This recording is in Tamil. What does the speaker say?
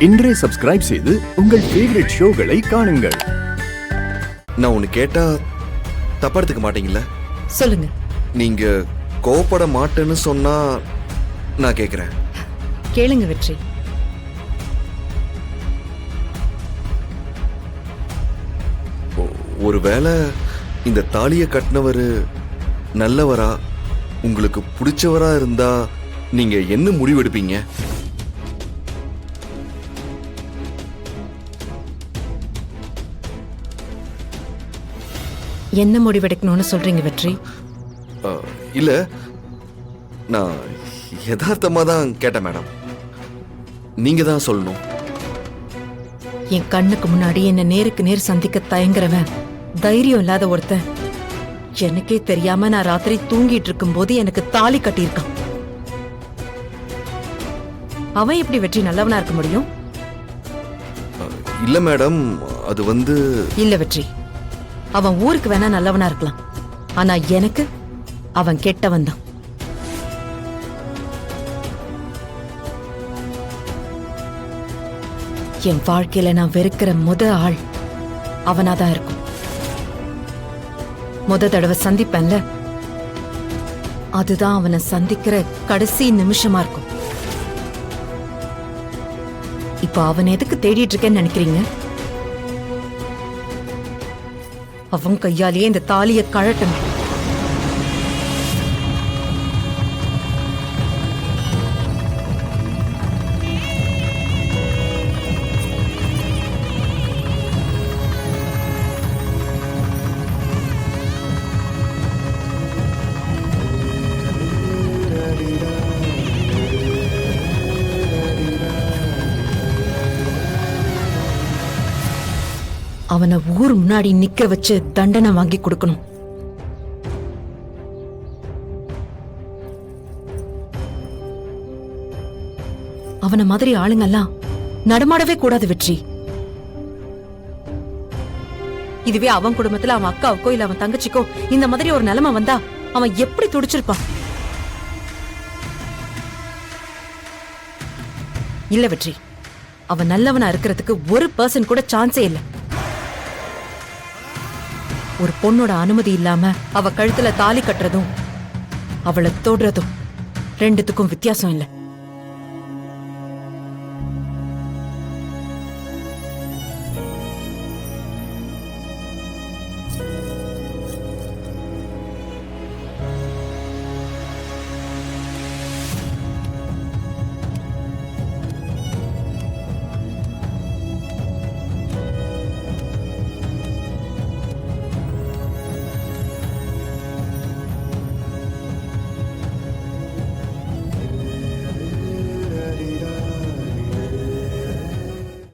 இன்றே சப்ஸ்கிரைப் செய்து உங்கள் ஃபேவரட் ஷோகளை காணுங்கள். நான் ஒன்னு கேட்டா தப்பா எடுத்துக்க மாட்டீங்கல்ல? சொல்லுங்க. நீங்க கோவப்பட மாட்டேன்னு சொன்னா நான் கேக்குறேன். கேளுங்க வெற்றி. ஒருவேளை இந்த தாலியை கட்டினவரு நல்லவரா, உங்களுக்கு பிடிச்சவரா இருந்தா நீங்க என்ன முடிவெடுப்பீங்க? என்ன முடிவெடுக்கணும்னு சொல்றீங்க வெற்றி? இல்ல, நான் யதார்த்தமா தான் கேட்டேன் மேடம். நீங்க தான் சொல்லணும். என் கண்ணுக்கு முன்னாடி என்ன நேருக்கு நேர் சந்திக்க தயங்குறவன், தைரியம் இல்லாத ஒருத்தன், எனக்கே தெரியாம நான் ராத்திரி தூங்கிட்டு இருக்கும் போது எனக்கு தாலி கட்டியிருக்கான். அவன் எப்படி வெற்றி நல்லவனா இருக்க முடியும்? இல்ல மேடம், அது வந்து இல்ல வெற்றி, அவன் ஊருக்கு வேணா நல்லவனா இருக்கலாம், ஆனா எனக்கு அவன் கெட்டவன் தான். என் வாழ்க்கையில நான் வெறுக்கிற ஆள் அவனாதான் இருக்கும். தடவை சந்திப்பேன்ல, அதுதான் அவனை சந்திக்கிற கடைசி நிமிஷமா இருக்கும். இப்ப அவன் எதுக்கு தேடிட்டு இருக்கேன்னு நினைக்கிறீங்க? அவன் கையாலேயே இந்த தாலியை கழட்டணும். அவனை ஊர் முன்னாடி நிக்க வச்சு தண்டனை வாங்கி கொடுக்கணும். அவனை மாதிரி ஆளுங்கெல்லாம் நடமாடவே கூடாது வெற்றி. இதுவே அவன் குடும்பத்துல அவன் அக்காவுக்கோ இல்ல அவன் தங்கச்சிக்கோ இந்த மாதிரி ஒரு நிலைமை வந்தா அவன் எப்படி துடிச்சிருப்பான்? இல்ல வெற்றி, அவன் நல்லவனா இருக்கிறதுக்கு 1% கூட சான்ஸே இல்லை. ஒரு பொண்ணோட அனுமதி இல்லாம அவ கழுத்துல தாலி கட்டுறதும் அவளை தொடுறதும் ரெண்டுத்துக்கும் வித்தியாசம் இல்லை.